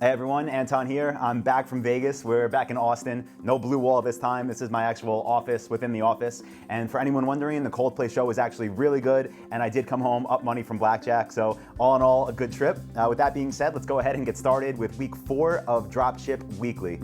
Hey everyone, Anton here. I'm back from Vegas. We're back in Austin. No blue wall this time. This is my actual office within the office. And for anyone wondering, the Coldplay show was actually really good, and I did come home up money from blackjack. So all in all, a good trip. With that being said, let's go ahead and get started with week 4 of Dropship Weekly.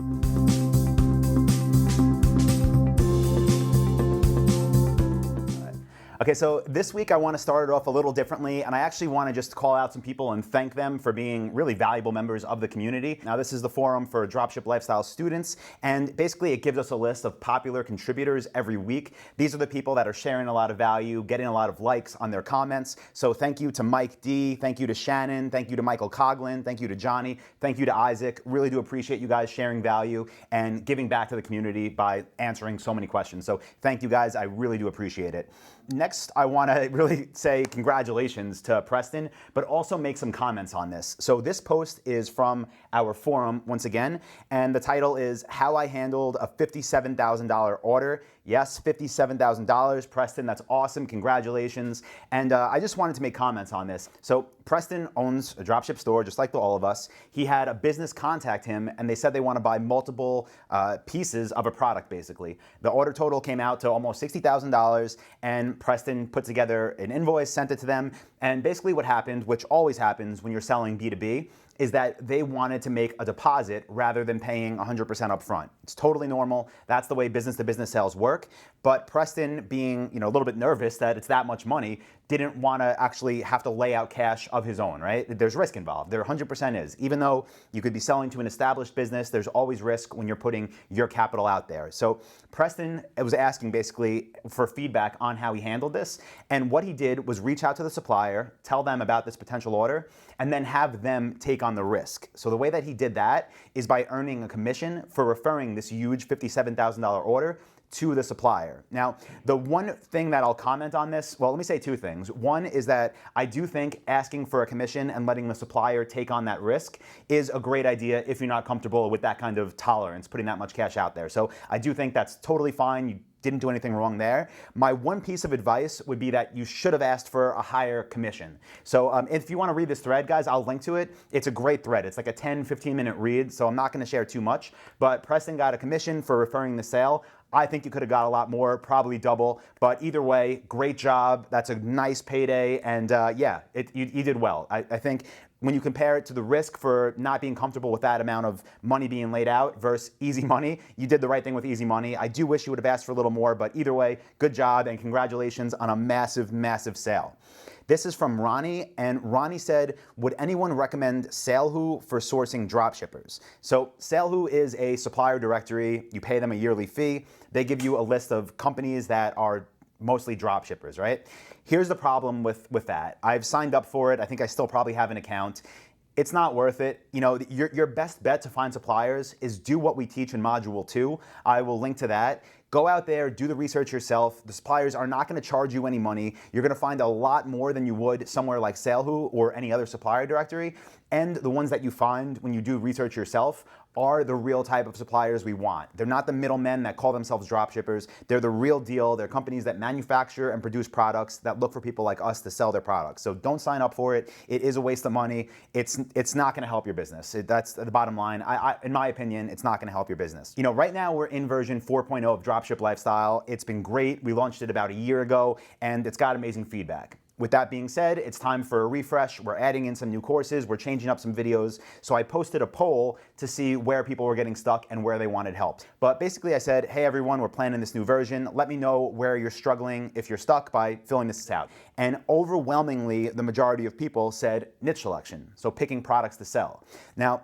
Okay, so this week I want to start it off a little differently, and I actually want to just call out some people and thank them for being really valuable members of the community. Now, this is the forum for Dropship Lifestyle students, and basically it gives us a list of popular contributors every week. These are the people that are sharing a lot of value, getting a lot of likes on their comments. So thank you to Mike D, thank you to Shannon, thank you to Michael Coughlin, thank you to Johnny, thank you to Isaac. Really do appreciate you guys sharing value and giving back to the community by answering so many questions. So thank you guys, I really do appreciate it. Next, I want to really say congratulations to Preston, but also make some comments on this. So this post is from our forum once again, and the title is How I Handled a $57,000 Order. Yes, $57,000, Preston, that's awesome, congratulations. And I just wanted to make comments on this. So Preston owns a dropship store, just like all of us. He had a business contact him, and they said they want to buy multiple pieces of a product, basically. The order total came out to almost $60,000, and Preston put together an invoice, sent it to them, and basically what happened, which always happens when you're selling B2B, is that they wanted to make a deposit rather than paying 100% up front. It's totally normal. That's the way business-to-business sales work. But Preston, being a little bit nervous that it's that much money, didn't want to actually have to lay out cash of his own, right? There's risk involved. There 100% is. Even though you could be selling to an established business, there's always risk when you're putting your capital out there. So Preston was asking basically for feedback on how he handled this. And what he did was reach out to the supplier, tell them about this potential order, and then have them take on the risk. So the way that he did that is by earning a commission for referring this huge $57,000 order to the supplier. Now, the one thing that I'll comment on this, well, let me say two things. One is that I do think asking for a commission and letting the supplier take on that risk is a great idea if you're not comfortable with that kind of tolerance, putting that much cash out there. So I do think that's totally fine. You didn't do anything wrong there. My one piece of advice would be that you should have asked for a higher commission. So if you want to read this thread, guys, I'll link to it. It's a great thread. It's like a 10, 15-minute read, so I'm not going to share too much. But Preston got a commission for referring the sale. I think you could have got a lot more, probably double. But either way, great job. That's a nice payday. And yeah, you did well. I think when you compare it to the risk for not being comfortable with that amount of money being laid out versus easy money, you did the right thing with easy money. I do wish you would have asked for a little more, but either way, good job and congratulations on a massive, massive sale. This is from Ronnie, and Ronnie said, would anyone recommend Salehoo for sourcing dropshippers? So Salehoo is a supplier directory. You pay them a yearly fee. They give you a list of companies that are mostly dropshippers, right? Here's the problem with that. I've signed up for it. I think I still probably have an account. It's not worth it. Your best bet to find suppliers is do what we teach in Module 2. I will link to that. Go out there, do the research yourself. The suppliers are not going to charge you any money. You're going to find a lot more than you would somewhere like Salehoo or any other supplier directory. And the ones that you find when you do research yourself are the real type of suppliers we want. They're not the middlemen that call themselves dropshippers. They're the real deal. They're companies that manufacture and produce products that look for people like us to sell their products. So don't sign up for it. It is a waste of money. It's not going to help your business. That's the bottom line. In my opinion, it's not going to help your business. Right now we're in version 4.0 of Dropship Lifestyle. It's been great. We launched it about a year ago, and it's got amazing feedback. With that being said, it's time for a refresh. We're adding in some new courses. We're changing up some videos. So I posted a poll to see where people were getting stuck and where they wanted help. But basically I said, hey everyone, we're planning this new version. Let me know where you're struggling if you're stuck by filling this out. And overwhelmingly, the majority of people said niche selection, so picking products to sell. Now,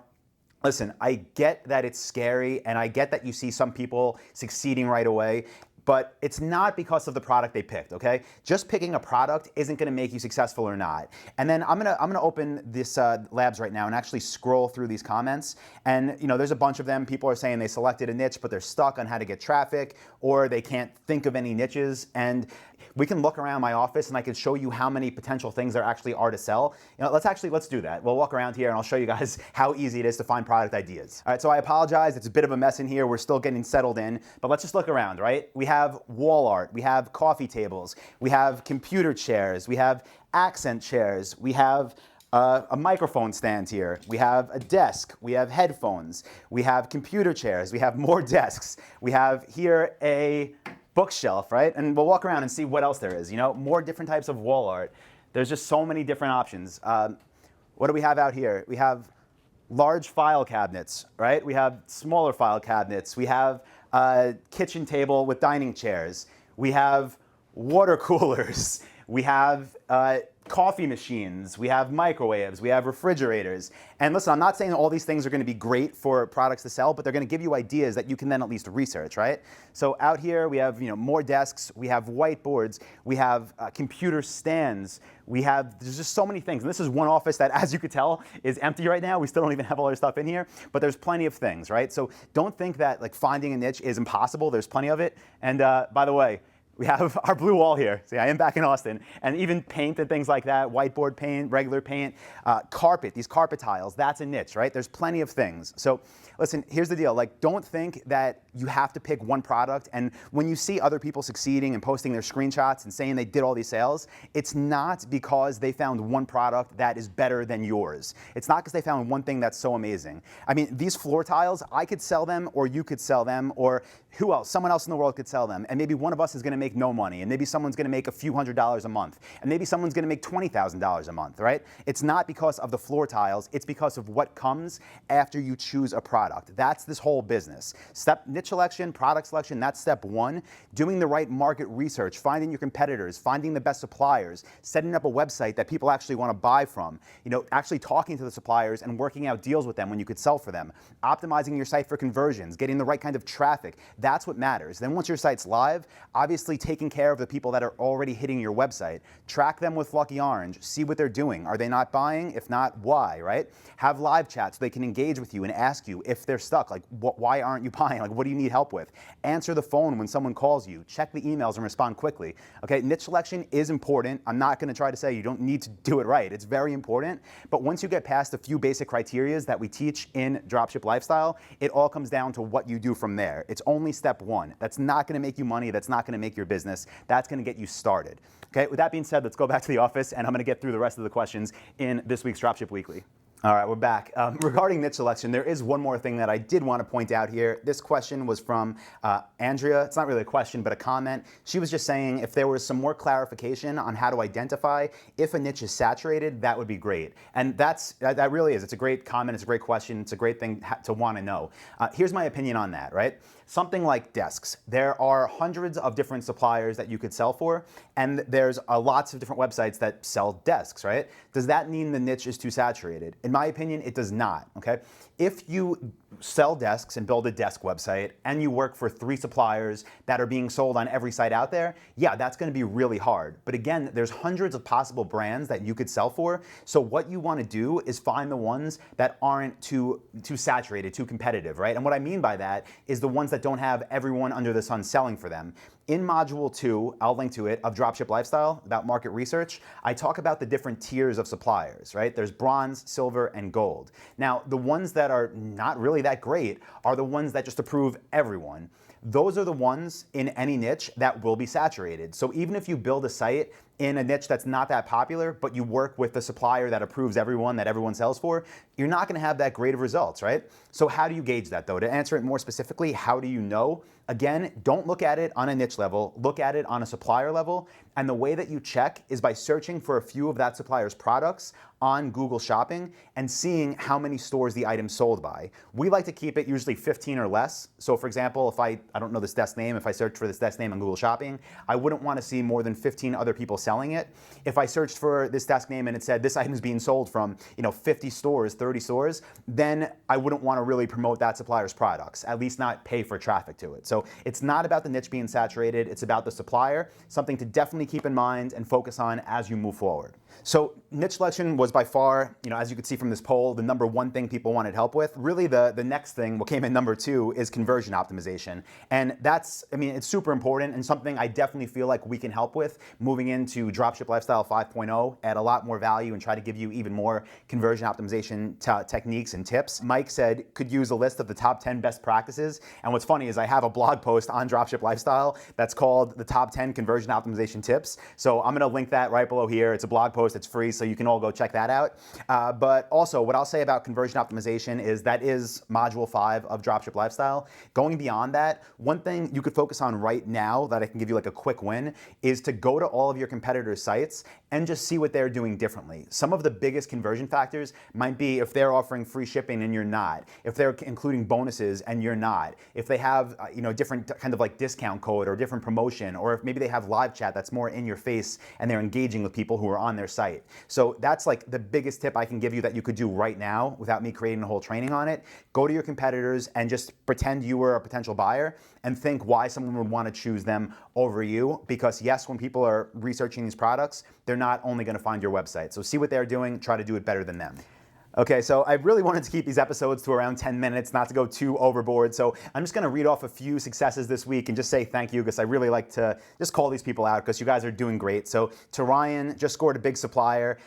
listen, I get that it's scary, and I get that you see some people succeeding right away. But it's not because of the product they picked, okay? Just picking a product isn't gonna make you successful or not. And then I'm gonna open this labs right now and actually scroll through these comments. And there's a bunch of them. People are saying they selected a niche, but they're stuck on how to get traffic, or they can't think of any niches. And we can look around my office and I can show you how many potential things there actually are to sell. Let's do that. We'll walk around here and I'll show you guys how easy it is to find product ideas. All right, so I apologize. It's a bit of a mess in here. We're still getting settled in, but let's just look around, right? We have wall art, we have coffee tables, we have computer chairs, we have accent chairs, we have a microphone stand here. We have a desk. We have headphones. We have computer chairs. We have more desks. We have here a bookshelf, right? And we'll walk around and see what else there is. You know, more different types of wall art. There's just so many different options. What do we have out here? We have large file cabinets, right? We have smaller file cabinets. We have a kitchen table with dining chairs. We have water coolers. We have coffee machines, we have microwaves, we have refrigerators. And listen, I'm not saying all these things are going to be great for products to sell, but they're going to give you ideas that you can then at least research, right? So out here we have more desks, we have whiteboards, we have computer stands, there's just so many things. And this is one office that, as you could tell, is empty right now. We still don't even have all our stuff in here, but there's plenty of things, right? So don't think that like finding a niche is impossible. There's plenty of it. And by the way, we have our blue wall here. See, I am back in Austin. And even paint and things like that, whiteboard paint, regular paint, carpet, these carpet tiles, that's a niche, right? There's plenty of things. So listen, here's the deal. Like, don't think that you have to pick one product. And when you see other people succeeding and posting their screenshots and saying they did all these sales, it's not because they found one product that is better than yours. It's not because they found one thing that's so amazing. I mean, these floor tiles, I could sell them, or you could sell them, or who else? Someone else in the world could sell them. And maybe one of us is going to make no money. And maybe someone's going to make a few $100s a month. And maybe someone's going to make $20,000 a month, right? It's not because of the floor tiles. It's because of what comes after you choose a product. That's this whole business. Niche selection, product selection, that's step one. Doing the right market research, finding your competitors, finding the best suppliers, setting up a website that people actually want to buy from, actually talking to the suppliers and working out deals with them when you could sell for them, optimizing your site for conversions, getting the right kind of traffic. That's what matters. Then once your site's live, obviously taking care of the people that are already hitting your website. Track them with Lucky Orange. See what they're doing. Are they not buying? If not, why, right? Have live chats so they can engage with you and ask you if they're stuck. Like, why aren't you buying? Like, what do you need help with? Answer the phone when someone calls you. Check the emails and respond quickly. Okay, niche selection is important. I'm not going to try to say you don't need to do it right. It's very important. But once you get past a few basic criteria that we teach in Dropship Lifestyle, it all comes down to what you do from there. It's only step one. That's not going to make you money. That's not going to make your business. That's going to get you started. Okay, with that being said, let's go back to the office and I'm going to get through the rest of the questions in this week's Dropship Weekly. All right, we're back. Regarding niche selection, there is one more thing that I did want to point out here. This question was from Andrea. It's not really a question, but a comment. She was just saying if there was some more clarification on how to identify if a niche is saturated, that would be great. And that really is. It's a great comment. It's a great question. It's a great thing to want to know. Here's my opinion on that, right? Something like desks. There are hundreds of different suppliers that you could sell for, and there's lots of different websites that sell desks, right? Does that mean the niche is too saturated? In my opinion, it does not, okay? If you sell desks and build a desk website and you work for 3 suppliers that are being sold on every site out there, yeah, that's going to be really hard. But again, there's hundreds of possible brands that you could sell for. So what you want to do is find the ones that aren't too saturated, too competitive, right? And what I mean by that is the ones that don't have everyone under the sun selling for them. In Module 2, I'll link to it, of Dropship Lifestyle, about market research, I talk about the different tiers of suppliers, right? There's bronze, silver, and gold. Now, the ones that are not really that great are the ones that just approve everyone. Those are the ones in any niche that will be saturated. So even if you build a site in a niche that's not that popular, but you work with the supplier that approves everyone that everyone sells for, you're not going to have that great of results, right? So how do you gauge that, though? To answer it more specifically, how do you know? Again, don't look at it on a niche level, look at it on a supplier level, and the way that you check is by searching for a few of that supplier's products on Google Shopping and seeing how many stores the item sold by. We like to keep it usually 15 or less. So for example, if I don't know this desk name, if I search for this desk name on Google Shopping, I wouldn't want to see more than 15 other people selling it. If I searched for this desk name and it said this item is being sold from 50 stores, 30 stores, then I wouldn't want to really promote that supplier's products, at least not pay for traffic to it. So it's not about the niche being saturated, it's about the supplier, something to definitely keep in mind and focus on as you move forward. So niche selection was by far, as you could see from this poll, the number one thing people wanted help with. Really the next thing, what came in number 2, is conversion optimization. And that's, it's super important and something I definitely feel like we can help with moving into Dropship Lifestyle 5.0, add a lot more value and try to give you even more conversion optimization techniques and tips. Mike said, could use a list of the top 10 best practices. And what's funny is I have a blog post on Dropship Lifestyle that's called the top 10 conversion optimization tips tips. So I'm gonna link that right below here. It's a blog post, it's free, so you can all go check that out. But also, what I'll say about conversion optimization is that is module 5 of Dropship Lifestyle. Going beyond that, one thing you could focus on right now that I can give you like a quick win is to go to all of your competitors' sites and just see what they're doing differently. Some of the biggest conversion factors might be if they're offering free shipping and you're not, if they're including bonuses and you're not, if they have different kind of like discount code or different promotion, or if maybe they have live chat that's more in your face and they're engaging with people who are on their site. So that's like the biggest tip I can give you that you could do right now without me creating a whole training on it. Go to your competitors and just pretend you were a potential buyer and think why someone would want to choose them over you. Because yes, when people are researching these products, they're not only going to find your website. So see what they're doing, try to do it better than them. Okay, so I really wanted to keep these episodes to around 10 minutes, not to go too overboard. So I'm just gonna read off a few successes this week and just say thank you, because I really like to just call these people out because you guys are doing great. So to Ryan, just scored a big supplier.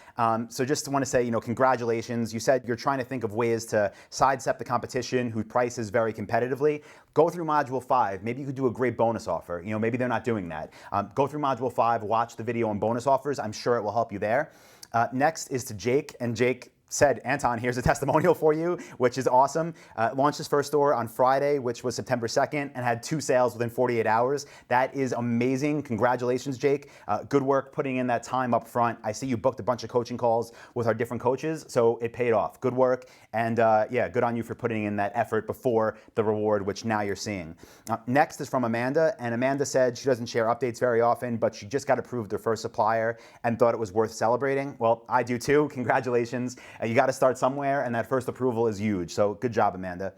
So just want to say, congratulations. You said you're trying to think of ways to sidestep the competition who prices very competitively. Go through module 5. Maybe you could do a great bonus offer. Maybe they're not doing that. Go through module 5, watch the video on bonus offers. I'm sure it will help you there. Next is to Jake, and Jake said, Anton, here's a testimonial for you, which is awesome. Launched his first store on Friday, which was September 2nd, and had 2 sales within 48 hours. That is amazing. Congratulations, Jake. Good work putting in that time up front. I see you booked a bunch of coaching calls with our different coaches, so it paid off. Good work, and yeah, good on you for putting in that effort before the reward, which now you're seeing. Next is from Amanda, and Amanda said she doesn't share updates very often, but she just got approved her first supplier and thought it was worth celebrating. Well, I do too. Congratulations. You got to start somewhere, and that first approval is huge. So good job, Amanda.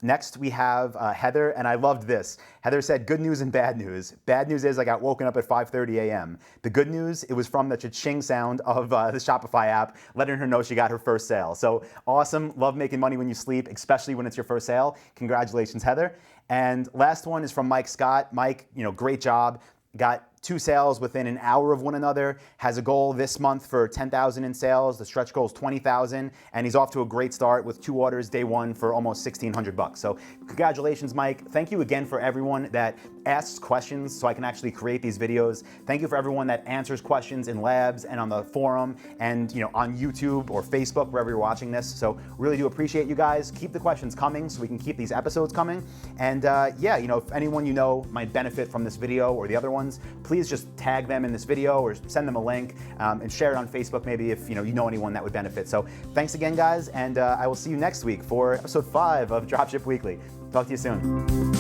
Next, we have Heather, and I loved this. Heather said, good news and bad news. Bad news is I got woken up at 5:30 a.m. The good news, it was from the cha-ching sound of the Shopify app, letting her know she got her first sale. So awesome. Love making money when you sleep, especially when it's your first sale. Congratulations, Heather. And last one is from Mike Scott. Mike, great job. Got 2 sales within an hour of one another, has a goal this month for 10,000 in sales. The stretch goal is 20,000, and he's off to a great start with 2 orders day 1 for almost $1,600. So congratulations, Mike. Thank you again for everyone that asks questions so I can actually create these videos. Thank you for everyone that answers questions in labs and on the forum and on YouTube or Facebook, wherever you're watching this. So really do appreciate you guys. Keep the questions coming so we can keep these episodes coming. And yeah, if anyone might benefit from this video or the other ones, please just tag them in this video or send them a link and share it on Facebook maybe if you know anyone that would benefit. So thanks again, guys, and I will see you next week for episode 5 of Dropship Weekly. Talk to you soon.